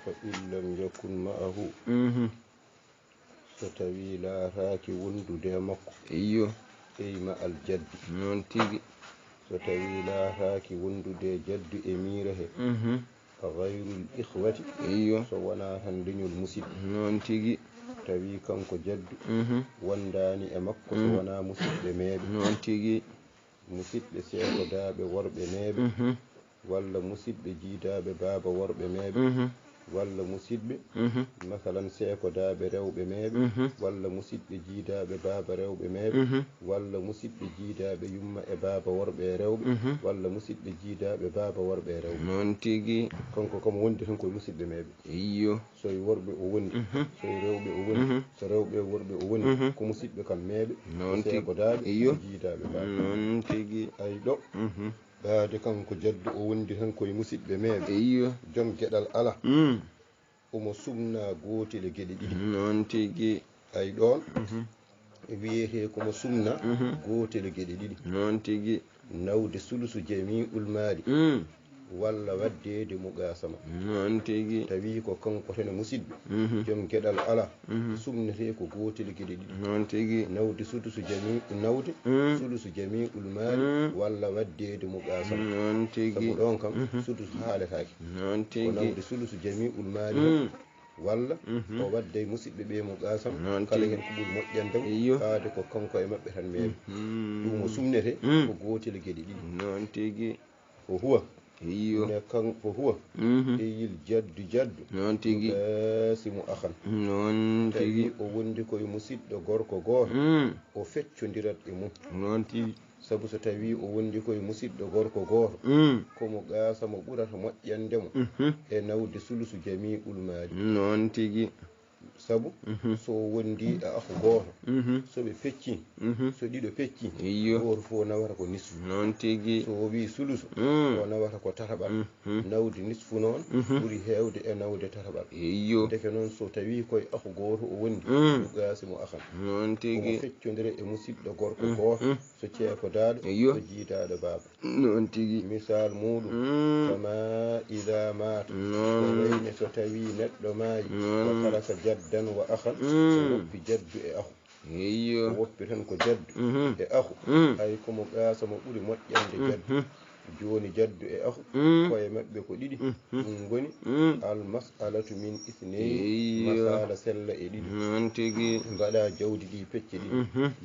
فإن لم يكن معه so tawi laataaki wondude makko ma aljaddi non tigi so tawi laataaki wondude jaddu e miira he gayrul ikhwati so wona tan leñol musidɓe non tigi tawi kanko jaddu wondani e makko so wona musidɓe meeɓe non tigi musidɓe seekodaaɓe worɓe meeɓe walla musidɓe jiidaaɓe baaba worɓe meeɓe walla musidɓe masalan seekodaaɓe rewɓe meeɓe walla musidɓe jiidaaɓe baaba rewɓe meeɓe walla musidɓe jiidaaɓe yumma e baaba worɓe e rewɓe walla musidɓe jiidaaɓe baaba worɓe e rewɓe non tigi kanko kam wondi tan koye musidɓe meeɓe so e worɓe o wondi so e rewɓe o wondi so rewɓe e worɓe o wondi ko musidɓe kam meeɓe seekodaaɓe jiidaaɓe baaba non tigi ay ɗo baade kanko jaddu o wondi tan koye musidɓe meeɓe joom geɗal ala omo sumna gootel e geɗe ɗiɗi non tigi ay ɗon wiyete komo sumna gootel e geɗe ɗiɗi non tigi nawde sulusu jami'ul maali walla waddede muqasama non tigi tawi ko kanko tan musidɓe joom geɗal ala sumnete ko gootel geɗe ɗiɗi non tigi nawde sulusu jami'ul maali walla waddede muqasama non tigi sabu ɗon kam sulusu haaletake non ko tigi nawde sulusu jami'ul maali walla o wadde musidɓe ɓe muqasama kala hen ko ɓuri moƴƴandemo haade ko kanko e maɓɓe tan meeɓe ɗum o sumnete ko gootel geɗe ɗiɗi non tigi o huwa ne kanko huwa eyil jaddu non tigi basimu akhan non tigi o wondi koye musidɗo gorko gooto o feccodirat e mum non tigi sabu so tawi o wondi koye musidɗo gorko gooto komo gasamo ɓurata moƴƴandemo e nawde sulusu jami'ul maali non tigi sabu so wondi e akhu gooto soɓe pecci so ɗiɗo pecci gooto fof nawata ko nisfu non tigi so wi sulusu o nawata ko tataɓal nawde nisfu noon ɓuri heewde e nawde tataɓal deke noon so tawi koye akhu gooto o wondi gasimo akhan non tigi omo feccodira e musidɗo gorko gooto so ceekodaɗo so jiidaɗo baaba non tigi misal muɗum kama ida mata ko wayne so tawi neɗɗo maayi o taraka jaddan wa akhan o woppi jaddu e akhu o woppi tan ko jaddu e akhu ay komo gasamo ɓuri moƴƴande jaddu joni jaddu e akhu koye maɓɓe ko ɗiɗi ɗum goni al mas'alatu min ithnayn masala sella e ɗiɗi non tigi mbaɗa jawdi ɗi pecce ɗiɗi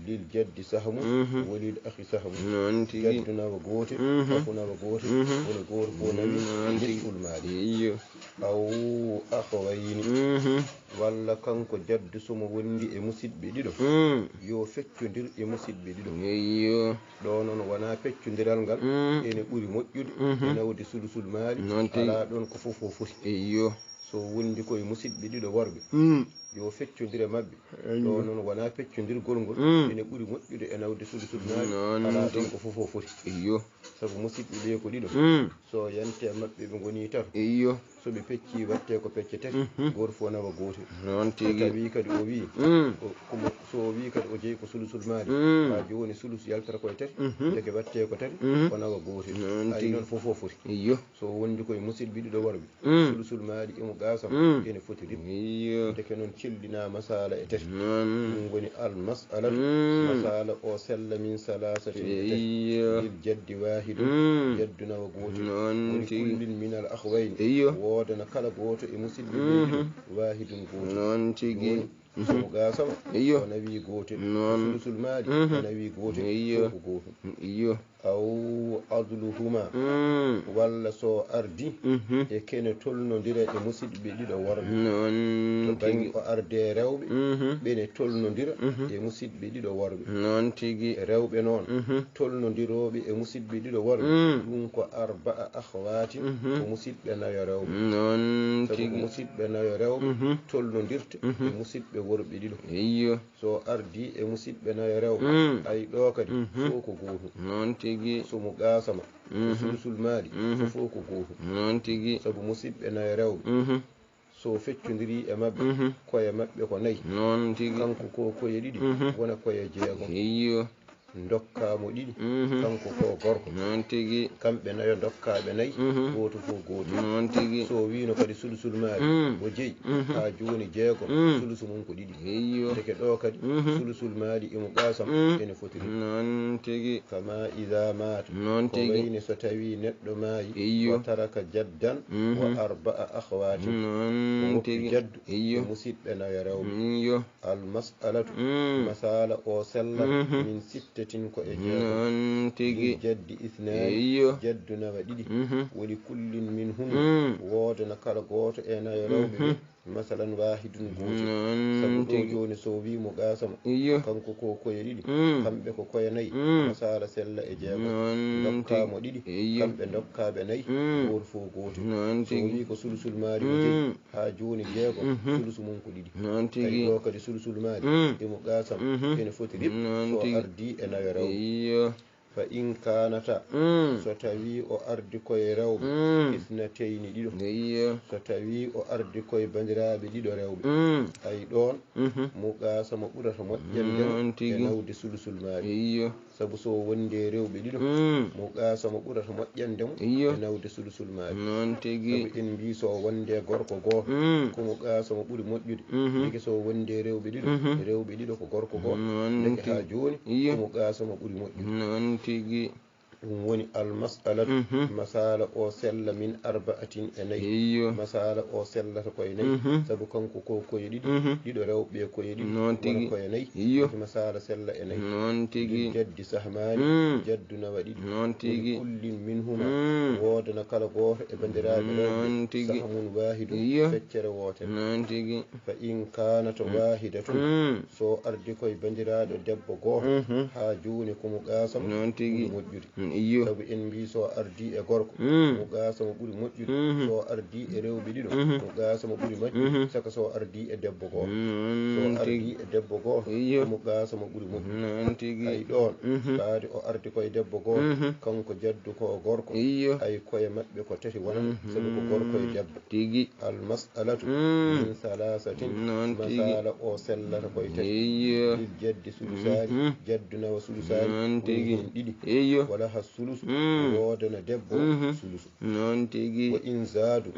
lil jaddi sahmu wolil akhi sahmu non tigi jaddu nawa goote akhu nawa goote woni gooto fof nawi nisful maali aw akhawayni walla kanko jaddu somo wondi e musidɓe ɗiɗo yo feccodir e musidɓe ɗiɗo ɗo noon wona feccodiral ngal ene ɓuri moƴƴude e nawde sulusul maali ala ɗon ko fof o foti so wondi koye musidɓe ɗiɗo worɓe yo feccodira maɓɓe ɗo noon wona feccodirgol ngol ene ɓuri moƴƴude e nawde sulusul maali ala ɗon ko fof o foti sabu musidɓe ɓe ko ɗiɗo so yante maɓɓe ɓe goni tato soɓe pecci watte ko pecce tati goto fof nawa gotel tawi kadi o wi so wi kadi o jeeyi ko sulusul maali ha joni sulus yaltata koye tati deke watte ko tati o nawa gotel ay noon fof o foti so wondi koye musidɓe ɗiɗo worɓe sulusul maali emo gasama ene foti rim deke noon cellina masala e tati ɗum woni al mas'alatu masala o sella min salasati lil jaddi wahidun jaddu nawa gotel woni kullin min al akhwayni wodana kala goto e musidɓe ɓe wahidun gotel somo gasama o nawi gotel sulusul maali o nawi gotel ko gotel aw adluhuma walla so ardi e kene tolnodira e musidɓe ɗiɗo worɓe to banggue o arde rewɓe ɓene tolnodira e musidɓe ɗiɗo worɓe rewɓe noon tolnodiroɓe e musidɓe ɗiɗo worɓe ɗum ko arba'a akhawati ko musidɓe nayo rewɓe sabu ko musidɓe nayo rewɓe tolnodirta e musidɓe worɓe ɗiɗo so ardi e musidɓe nayo rewɓe ay ɗo kadi fof ko gotum somo gasama sulusul maali fof ko gotum sabu musidɓe nayo rewɓe so feccodiri e maɓɓe koye maɓɓe ko nayyi kanko ko koye ɗiɗi wona koye jeegom dokkamo ɗiɗi kanko ko gorko non tigi kamɓe nayo dokkaɓe nayyi goto fof goto non tigi so wino kadi sulusul maari o jeeyi ha joni jeegom sulusu mum ko ɗiɗi eyyo deke ɗo kadi sulusul maari imo ɓasam ene fotiri non tigi kama ida mata non ko tigi wayni so tawi neɗɗo maayi eyyo o taraka jaddan wa arba'a akhwati non woppi tigi jaddu e eyyo musidɓe nayo rewɓe eyyo almas'alatu masala o sella min sittatin ko e jeegom non tigi jaddi isnani eyyo jaddu nawa ɗiɗi woni kullin min hunu wodana kala goto e nayo rewɓe ɓe masalan wahidun goto sabu ɗo joni so wimo gasama eyyo kanko ko koye ɗiɗi kamɓe ko koye nayyi masala sella e jeegom dokkamo ɗiɗi kamɓe dokkaɓe nayyi goto fof goto so wi ko sulusul maari o jeeyi ha joni jeegom sulusu mum ko ɗiɗi ay ɗo kadi sulusul maari imo gasam ene foti rip so ardi e nayo rewɓe fa in kanata so tawi o ardi koye rewɓe isnateyni ɗiɗo so tawi o ardi koye bandiraɓe ɗiɗo rewɓe ay ɗon mo gasa mo ɓurata moƴƴande e nawde sulusul maari sabu so wonde rewɓe ɗiɗo mo gasa mo ɓurata moƴƴande mo e nawde sulusul maari sabu en mbi so wonde gorko goto komo gasa mo ɓuuri moƴƴude deke so wonde rewɓe ɗiɗo ko gorko goto deke ha joni komo gasa mo ɓuuri moƴƴude tigi ɗum woni almas'alatu masala o sella min arba'atin e nayyi masala o sellata koye nayyi sabu kanko ko koye ɗiɗo rewɓe koye ɗiɗi wona koye nayyi masala sella e nayyi jaddi sahmani jaddu nawa ɗiɗi woni kullin min huma wodana kala goto e bandiraɓe rewɓe sahmun wahidu feccere wotere fa in kanata wahidatun so ardi koye bandiraɗo debbo goto ha joni komo gasam ɓuuri moƴƴude sabu en mbi so ardi e gorko mo gasa mo ɓuuri moƴƴude so ardi e rewɓe ɗiɗo mo gasa mo ɓuuri moƴƴude saka so ardi e debbo goto so ardi e debbo goto mo gasa mo ɓuuri moƴƴude ay ɗon ɓaade o ardi koye debbo goto kanko jaddu ko gorko ay koye maɓɓe ko tati wonata sabu ko gorko e debbo almas'alatu min salasatin masala o sellata koye tati jaddi sulusani jaddu nawa sulusani woni hen ɗiɗi wala ha sulusu wodana debbo sulusu wo in zadu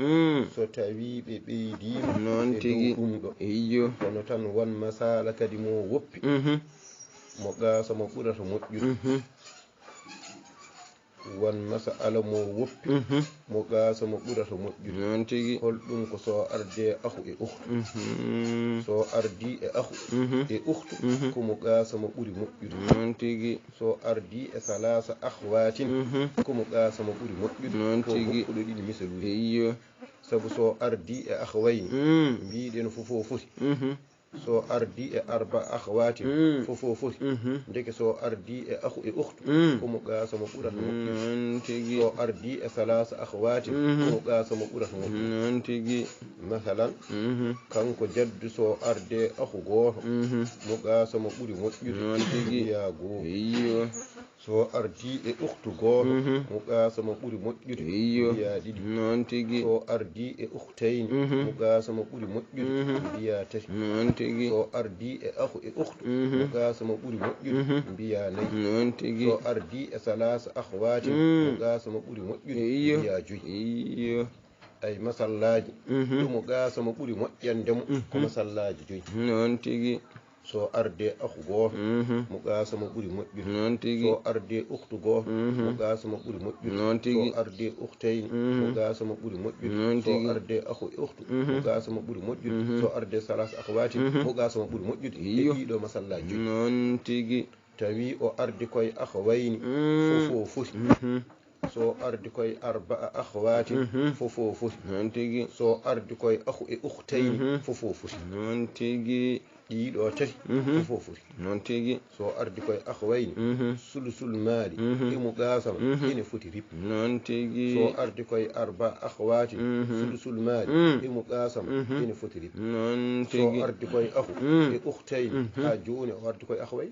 so tawi ɓe ɓeydima e dow ɗum ɗo kono tan won masala kadi mo woppi mo gasa mo ɓurata moƴƴude won masala mo woppi mo gasa mo ɓurata moƴƴude holɗum ko so arde akhu e ukhtu so ardi e akhu e ukhtu komo gasa mo ɓuri moƴƴude so ardi e salasa akhwatin komo gasa mo ɓuri moƴƴude ko hokkuɗo ɗiɗi misaluji sabu so ardi e akhwayni mbiɗen fofo foti so ardi e arba akhwatin fofo foti deke so ardi e akhu e ukhtu komo gasa mo ɓurata moƴƴude so ardi e salasa akhwatin komo gasa mo ɓurata moƴƴude masalan kanko jaddu so arde akhu goto mo gasa mo ɓuri moƴƴude ya goo so ardi e ukhtu goto mo gasa mo ɓuri moƴƴude ya ɗiɗi so ardi e ukhtayni mo gasa mo ɓuri moƴƴude mbiya tati so ardi e akhu e ukhtu mo gasa mo ɓuri moƴƴude mbiya nayyi so ardi e salasa akhwatin mo gasa mo ɓuri moƴƴude mbiya joyi ay masallaji ɗumo gasa mo ɓuri moƴƴandemo ko masallaji joyi so arde akhu goto mo gasa mo ɓuri moƴƴude so arde ukhtu goto mo gasa mo ɓuri moƴƴude so arde ukhtayni mo gasa mo ɓuri moƴƴude so arde akhu e ukhtu mo gasa mo ɓuri moƴƴude so arde salas akhwati mo gasa mo ɓuri moƴƴude e ɗiɗo masallaji joyi tawi o ardi koye akhwayni fofo foti so ardi koye arba'a akhwatin fofo foti so ardi koye akhu e ukhtayni fofo foti ɗiɗo tati fofo foti so ardi koye akhwayni sulusul mali imo gasama ene foti rip so ardi koye arba akhwatin sulusul mali imo gasama ene foti rip so ardi koye akhu e ukhtayni ha joni o ardi koye akhway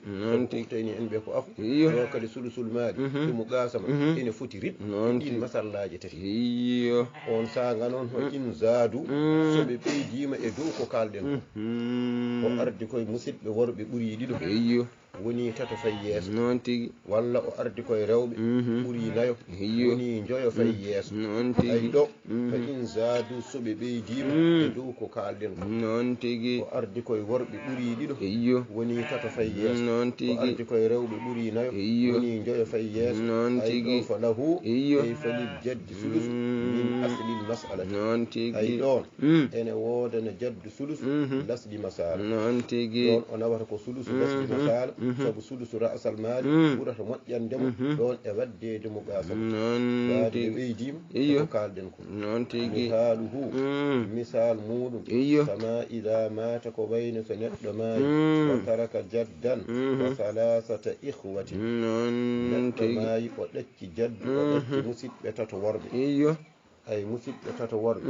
ukhtayni en ɓe ko akhu so kadi sulusul mali imo gasama ene foti rip ɗin masallaji tati on saga noon ho in zadu so ɓe ɓeydima e dow ko kalɗen ko ardi koye musidɓe worɓe ɓuuri ɗiɗo woni tato fay yeeso noon tigi walla o ardi koye rewɓe ɓuri nayo woni njoyo fay yeeso noon tigi ay ɗo fa in zadu soɓe ɓeydima e dow ko kalɗen ko noon tigi o ardi koye worɓe ɓuri ɗiɗo iyo woni tato fay yeeso noon o tigi ardi koye rewɓe ɓuri nayo woni njoyo fay yeeso noon ay tigi ɗo fa lahu iyo ay falil jaddi sulus min aslil mas'alati noon ay tigi ɗon ene woodana jaddu sulus lasɗi masala noon tigi ɗon o nawata ko sulusu lasɗi masala sabu sulusu ra'sal mali ɓurata moƴƴandemo ɗon e waddede mo gasam noon yaade tigi ɓeydima iyo ko kalɗen ko noon tigi misaluhu misal muɗum iyo kama ida mata ko wayno so neɗɗo maayi wa taraka jaddan wa salasata ihwatin noon neɗɗo tigi maayi o ɗacci jaddu o ɗacci musidɓe tato worɓe iyo ay musidɓe tato worɓe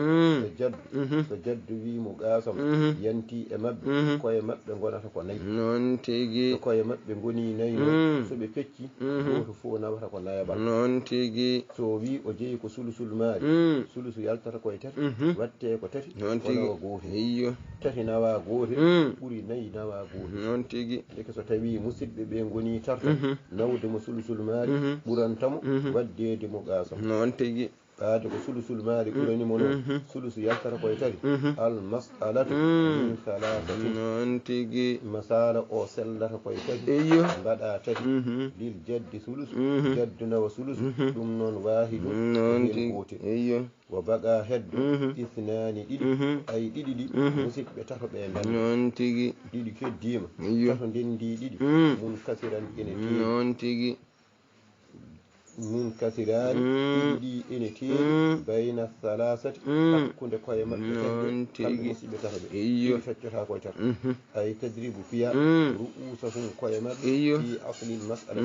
e jaddu so jaddu wimo gasam yanti e mabɓe koye mabɓe gonata ko nayyi noon tigi so koye mabɓe goni nayyi noon soɓe pecci goto fo nawata ko nayaɓal noon tigi so wi o jeeyi ko sulusul maari sulusu yaltata koye tati watte ko tati noon o tigi nawa gotel iyo tati nawa gotel ɓuuri nayyi nawa gotel noon tigi eke so tawi musidɓe ɓe goni tarta nawde mo sulusul maari ɓurantamo waddede mo gasam noon tigi ɓaade ko sulusul maari ɓuranimo noon sulusu yaltata koye tati al mas'alatu min salasati noon tigi masala o sellata koye tati iyo mbaɗa tati lil jaddi sulus jaddu nawa sulus ɗum noon wahidu noon hen tigi gotel iyo wo baga heddo ithnani ɗiɗi ay ɗiɗi ɗi musidɓe tato ɓe nden noon tigi ɗiɗi keddima iyo tato ndendi ɗiɗi mun kasiran ene teeɗi noon tigi min kasirani ɗiɗi ene teeɗi bayna salasati hakkude koye maɓɓe kamɓe musidɓe tato ɓe ɗiɗi feccota koye tato ay tadribu fiya ru'usahum koye maɓɓe fi aslil mas'ala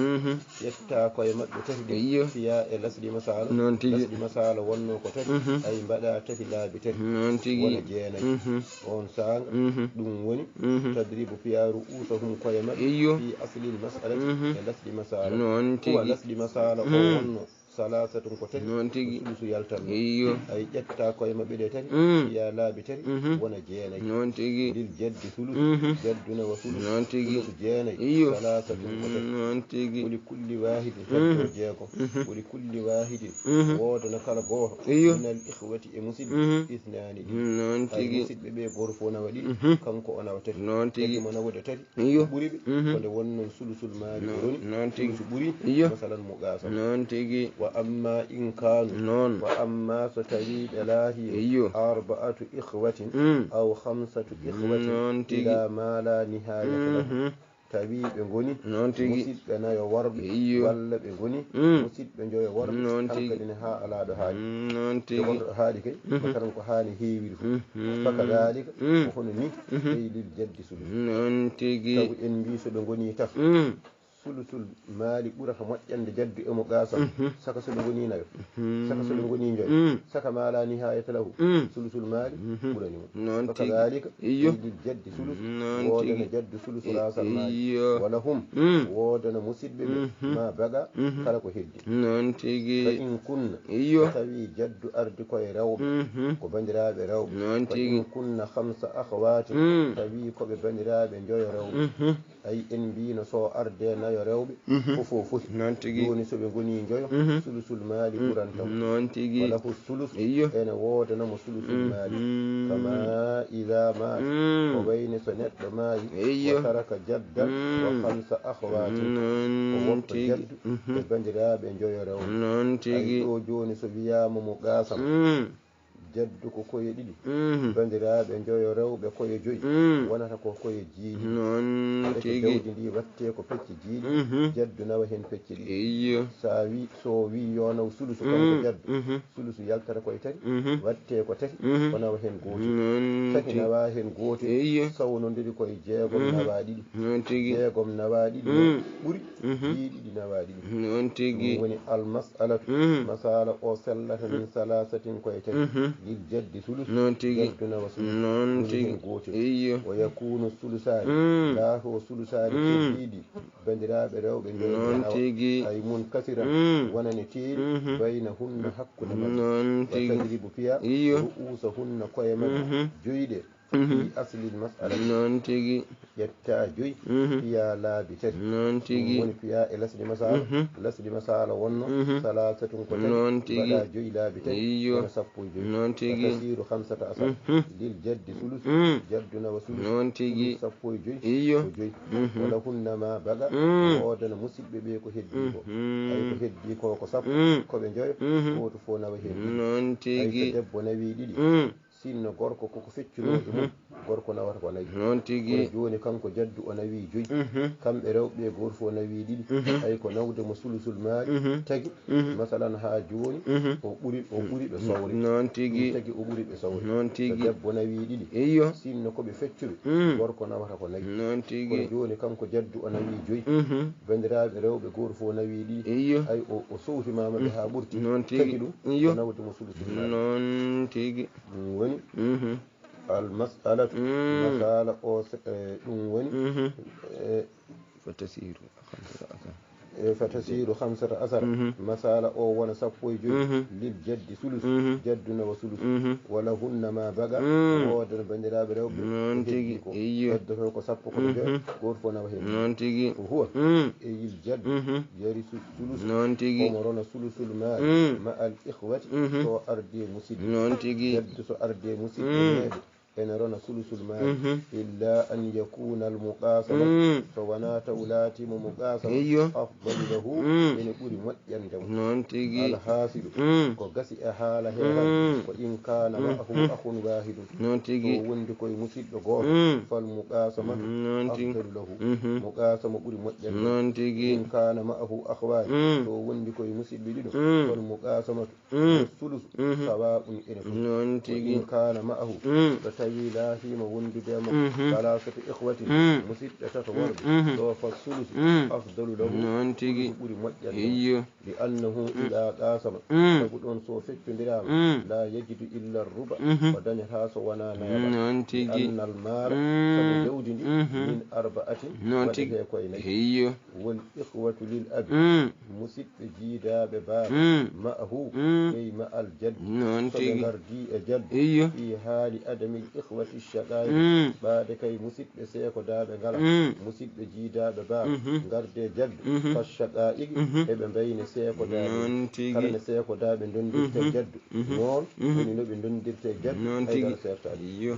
ƴetta koye maɓɓe tati ɗe fiya e lasɗi masala lasɗi masala wonno ko tati ay mbaɗa tati laabi tati wona jeenayi on sanga ɗum woni tadribu fiya ru'usahum koye maɓɓe fi aslil mas'alati e lasɗi masala huwa lasɗi masala wonno salasatun ko tati sulusu yaltanno ay ƴetta koye maɓɓe ɗe tati fiya laabi tati wona jeenayi lil jaddi sulus jadduna wa sulusu jeenayi salasatun ko tati woli kulli wahidin jaddo jeegom woli kulli wahidin woodana kala goto minal ihwati e musidɓe ithnani ɗiɗi ay musidɓe ɓe goto fo nawa ɗiɗi kanko o nawa tati tati mo nawde tati ɓuuri ɓe kode wonnon sulusul maari roni sulusu ɓuuri masalan mo gasam wa amma in kanu wa amma so tawi ɓe laati arba'atu ihwatin aw khamsatu ihwatin ila ma la nihayata lahu tawi ɓe goni musidɓe nayo worɓe walla ɓe goni musidɓe joyo worɓe hankadi ne ha alaɗo haali jogoto haali kay mataran ko haali heewiri fo fakadalika ko hono ni ɓeydil jaddi sulu sabu en mbi so ɓe goni taf sulusul maali ɓurata moƴƴande jaddu emo gasam saka so ɓe goni nayo saka so ɓe goni joyo saka mala nihayata lahu sulusul maali ɓuranimo fakadalika ɓeydil jaddi sulus woodana jaddu sulusu rasal maali wala hum woodana musidɓe ɓe ma baga kala ko heddi fa in kunna tawi jaddu ardi koye rewɓe ko bandiraɓe rewɓe fa in kunna khamsa akhawati tawi koɓe bandiraɓe joyo rewɓe ay en mbino so arde nayo rewɓe fofo foti joni soɓe goni joyo sulusul maali ɓurantam wala ko sulus ene woodanamo sulusul maali kama ida mata ko wayni so neɗɗo maayi wa taraka jaddan wa khamsa akhwatin o wonto jaddu e bandiraɓe joyo rewɓe ay ɗo joni so wiyama mo gasam jaddu ko koye ɗiɗi bandiraɓe joyo rewɓe koye joyi wonata ko koye jiiɗi eke jawdi ndi watte ko pecce jiiɗi jaddu nawa hen pecce ɗiɗi sa wi so wi yo naw sulusu kanko jaddu sulusu yaltata koye tati watte ko tati o nawa hen gotel tati nawa hen gotel sawnodiri koye jeegom nawa ɗiɗi jeegom nawa ɗiɗi ɓuuri ɗiɗi nawa ɗiɗi ɗum woni almasalatu masala o sellata min salasatin koye tati lil jaddi sulus jaddu nawa sulus hen gotel o yakunu sulusani laato sulusani keddiɗi bandiraɓe rewɓe joyi ay mun kasiran wonane teeɗi bayna hunna hakkude maɓɓe wa tadribu fiya ru'usa hunna koye maɓɓe joyiɗe fi asli mas'ala non tigi yetta joyi fiya laabi tati non tigi woni fiya e lasdi masala wonno salasatun ko tati baɗa joyi laabi tati wona sappo e joyi non tigi tasiru 15 asar lil jaddi sulus jaddu nawa sulus non tigi sappo e joyi iyo ko joyi wala hunnama baga wodana musidɓe ɓe ko heddi ko ay ko heddi ko sappo koɓe joyo goto fo nawa hen non ay tigi so debbo nawi ɗiɗi sinno gorko koko feccunoɗe mum gorko nawata ko nayi non tigi joni kanko jaddu o nawi joyi kamɓe rewɓe goto fo nawi ɗiɗi ay ko nawde mo sulusul maari tagui masalan ha joni o ɓuuri ɓe sowre non tigi tagui o ɓuuri ɓe sowre non so tigi debbo nawi ɗiɗi iyo sinno koɓe feccuɓe gorko nawata ko nayi non tigi joni kanko jaddu o nawi joyi bandiraɓe rewɓe goto fo nawi ɗiɗi iyo ay o sowtimamaɓe ha ɓurti non tagui tigi ɗum iyo ko nawde mo sulusul maari non tigi ɗum woni المسألة مسألة أو دون فتسير 15 أثر مسألة أو وانا سبوي جوي للجد ثلث جدنا وثلث ولهن ما بقى ودن بندرا برو نونتيجي ايو جد كو سبو كو جو غورفونا وهي نونتيجي وهو اي الجد يرث ثلث نونتيجي ومرنا ثلث المال مع الإخوة سو أردي مسيد نونتيجي جد سو أردي مسيد إن رنا ثلث المال إلا أن يكون المقاسمة فوانا تولاتي مقاسمة أفضل له من يقول مؤيا نونتيجي الحاصل كغسي أحالة وإن كان معه أخ واحد نونتيجي ووند كوي مسيد غور فالمقاسمة أفضل له مقاسمة قول مؤيا نونتيجي إن كان معه أخوان ووند كوي مسيد بدينه فالمقاسمة الثلث سواء نونتيجي إن كان معه tawi laahima wondudema salasatu ihwatin musidɓe tato worɓe ɗo fa sulus afdalu lahu non tigi ɓuuri moƴƴande iyo li annahu ila qasama sabu ɗon so feccodirama la yajidu illa ruba o dañata so wona neeɓa non tigi annal maara sabu jawdi ndi min arba'atin waɗete koye nayi iyo wol ihwatu lil abi musidɓe jiidaɓe baaɓe ma'ahu ey ma al jaddi soɓe gardi e jaddu fi haali adami الإخوة الشقائق بعد كي مسيب بسيكو دابة غلا مسيب بجيدابة باب غرد جد فالشقائق ابن بين سيكو دابة كلا سيكو دابة دون ديرت جد نون ونو بن دون ديرت جد أيضا سيكو